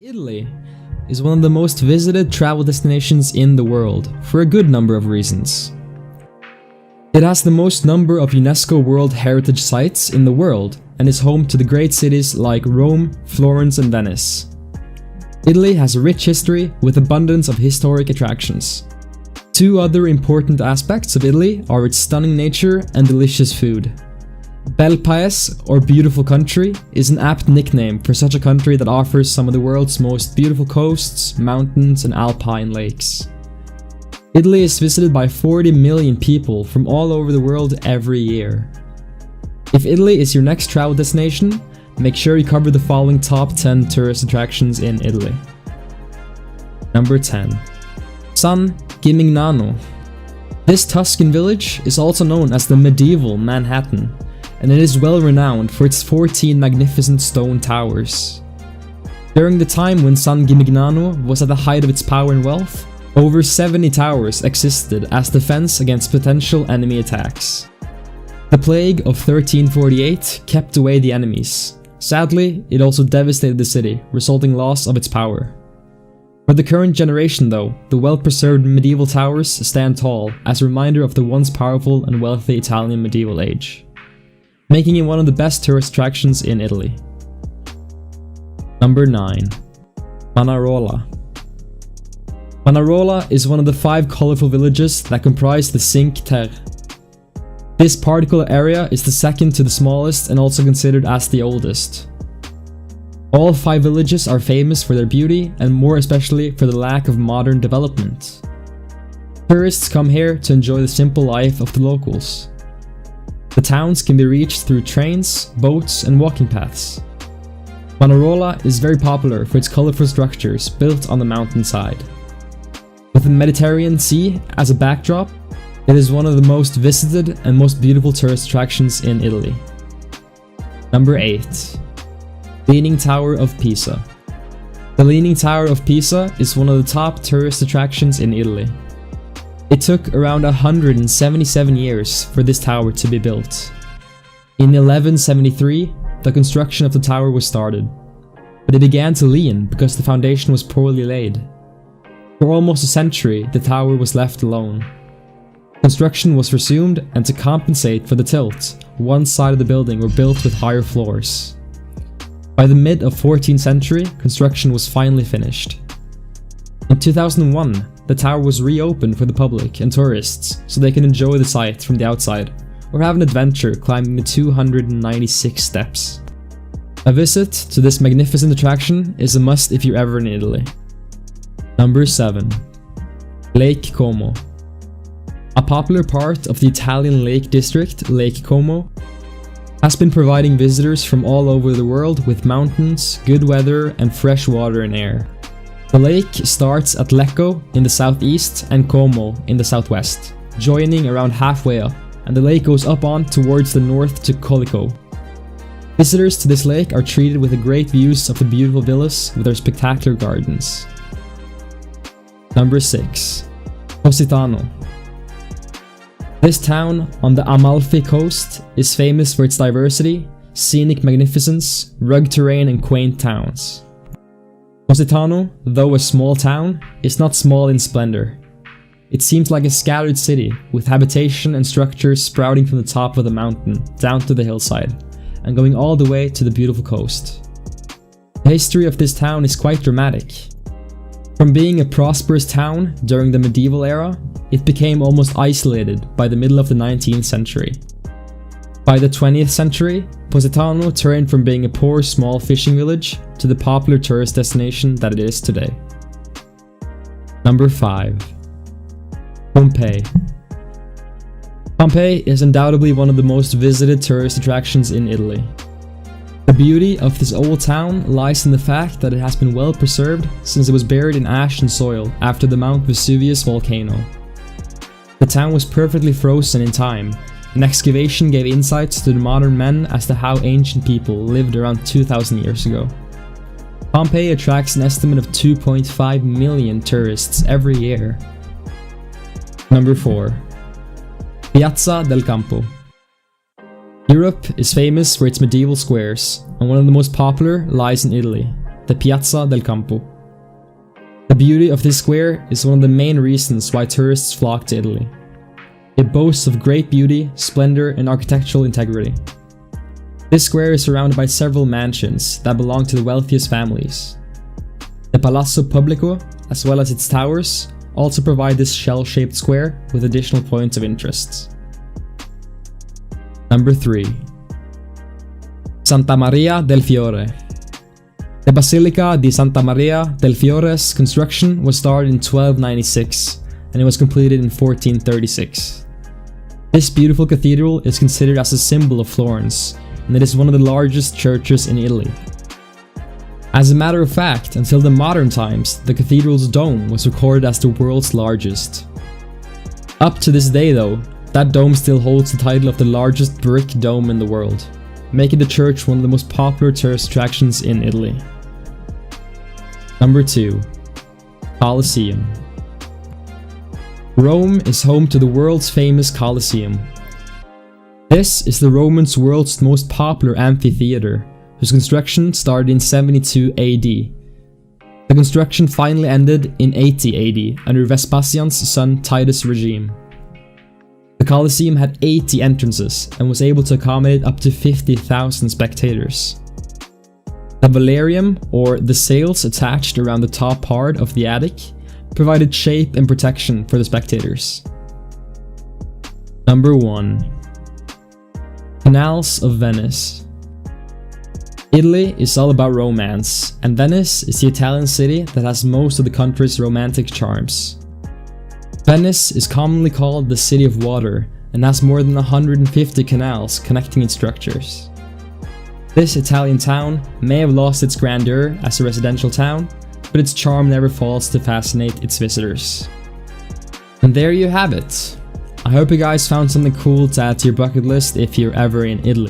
Italy is one of the most visited travel destinations in the world for a good number of reasons. It has the most number of UNESCO World Heritage Sites in the world and is home to the great cities like Rome, Florence and Venice. Italy has a rich history with abundance of historic attractions. Two other important aspects of Italy are its stunning nature and delicious food. Bel Paese, or Beautiful Country, is an apt nickname for such a country that offers some of the world's most beautiful coasts, mountains and alpine lakes. Italy is visited by 40 million people from all over the world every year. If Italy is your next travel destination, make sure you cover the following top 10 tourist attractions in Italy. Number 10. San Gimignano. This Tuscan village is also known as the medieval Manhattan, and it is well renowned for its 14 magnificent stone towers. During the time when San Gimignano was at the height of its power and wealth, over 70 towers existed as defense against potential enemy attacks. The plague of 1348 kept away the enemies. Sadly, it also devastated the city, resulting loss of its power. For the current generation though, the well-preserved medieval towers stand tall as a reminder of the once powerful and wealthy Italian medieval age, making it one of the best tourist attractions in Italy. Number 9. Manarola. Manarola is one of the 5 colorful villages that comprise the Cinque Terre. This particular area is the second to the smallest and also considered as the oldest. All 5 villages are famous for their beauty and more especially for the lack of modern development. Tourists come here to enjoy the simple life of the locals. The towns can be reached through trains, boats and walking paths. Manarola is very popular for its colorful structures built on the mountainside. With the Mediterranean Sea as a backdrop, it is one of the most visited and most beautiful tourist attractions in Italy. Number 8. Leaning Tower of Pisa. The Leaning Tower of Pisa is one of the top tourist attractions in Italy. It took around 177 years for this tower to be built. In 1173, the construction of the tower was started, but it began to lean because the foundation was poorly laid. For almost a century, the tower was left alone. Construction was resumed, and to compensate for the tilt, one side of the building were built with higher floors. By the mid of 14th century, construction was finally finished. In 2001, the tower was reopened for the public and tourists so they can enjoy the site from the outside or have an adventure climbing the 296 steps. A visit to this magnificent attraction is a must if you're ever in Italy. Number 7. Lake Como. A popular part of the Italian lake district, Lake Como, has been providing visitors from all over the world with mountains, good weather and fresh water and air. The lake starts at Lecco in the southeast and Como in the southwest, joining around halfway up, and the lake goes up on towards the north to Collico. Visitors to this lake are treated with great views of the beautiful villas with their spectacular gardens. Number 6. Positano. This town on the Amalfi coast is famous for its diversity, scenic magnificence, rugged terrain and quaint towns. Positano, though a small town, is not small in splendor. It seems like a scattered city, with habitation and structures sprouting from the top of the mountain down to the hillside, and going all the way to the beautiful coast. The history of this town is quite dramatic. From being a prosperous town during the medieval era, it became almost isolated by the middle of the 19th century. By the 20th century, Positano turned from being a poor small fishing village to the popular tourist destination that it is today. Number 5. Pompeii. Pompeii is undoubtedly one of the most visited tourist attractions in Italy. The beauty of this old town lies in the fact that it has been well preserved since it was buried in ash and soil after the Mount Vesuvius volcano. The town was perfectly frozen in time, and excavation gave insights to the modern men as to how ancient people lived around 2000 years ago. Pompeii attracts an estimate of 2.5 million tourists every year. Number 4. Piazza del Campo. Europe is famous for its medieval squares, and one of the most popular lies in Italy. the Piazza del Campo. The beauty of this square is one of the main reasons why tourists flock to Italy. It boasts of great beauty, splendor, and architectural integrity. This square is surrounded by several mansions that belong to the wealthiest families. The Palazzo Pubblico, as well as its towers, also provide this shell-shaped square with additional points of interest. Number 3. Santa Maria del Fiore. The Basilica di Santa Maria del Fiore's construction was started in 1296 and it was completed in 1436. This beautiful cathedral is considered as a symbol of Florence, and it is one of the largest churches in Italy. As a matter of fact, until the modern times, the cathedral's dome was recorded as the world's largest. Up to this day though, that dome still holds the title of the largest brick dome in the world, making the church one of the most popular tourist attractions in Italy. Number 2. Colosseum. Rome is home to the world's famous Colosseum. This is the Romans' world's most popular amphitheater, whose construction started in 72 AD. The construction finally ended in 80 AD under Vespasian's son Titus' regime. The Colosseum had 80 entrances and was able to accommodate up to 50,000 spectators. The velarium, or the sails attached around the top part of the attic, provided shape and protection for the spectators. Number 1. Canals of Venice. Italy is all about romance, and Venice is the Italian city that has most of the country's romantic charms. Venice is commonly called the City of Water and has more than 150 canals connecting its structures. This Italian town may have lost its grandeur as a residential town, but its charm never fails to fascinate its visitors. And there you have it. I hope you guys found something cool to add to your bucket list if you're ever in Italy.